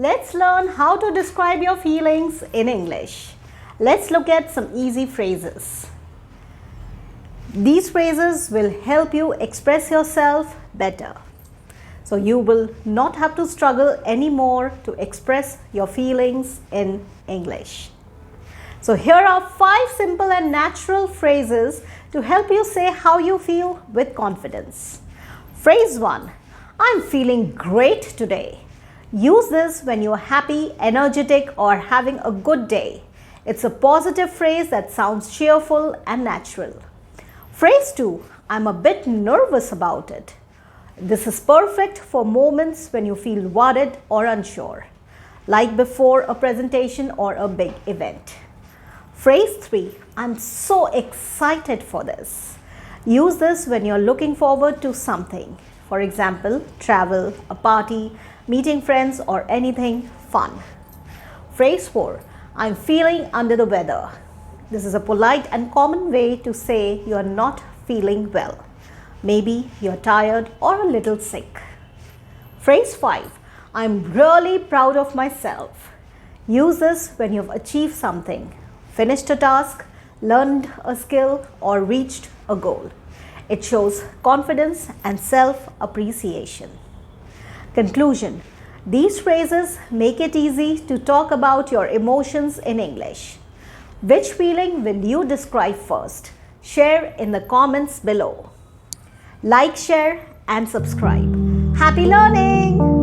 Let's learn how to describe your feelings in English. Let's look at some easy phrases. These phrases will help you express yourself better. So you will not have to struggle anymore to express your feelings in English. So here are 5 simple and natural phrases to help you say how you feel with confidence. Phrase 1. I'm feeling great today. Use this when you're happy, energetic, or having a good day. It's a positive phrase that sounds cheerful and natural. Phrase 2. I'm a bit nervous about it. This is perfect for moments when you feel worried or unsure, like before a presentation or a big event. Phrase 3. I'm so excited for this. Use this when you're looking forward to something. For example, travel, a party, meeting friends, or anything fun. Phrase 4. I'm feeling under the weather. This is a polite and common way to say you're not feeling well. Maybe you're tired or a little sick. Phrase 5. I'm really proud of myself. Use this when you've achieved something, finished a task, learned a skill, or reached a goal. It shows confidence and self-appreciation. Conclusion. These phrases make it easy to talk about your emotions in English. Which feeling will you describe first? Share in the comments below. Like, share, and subscribe. Happy learning!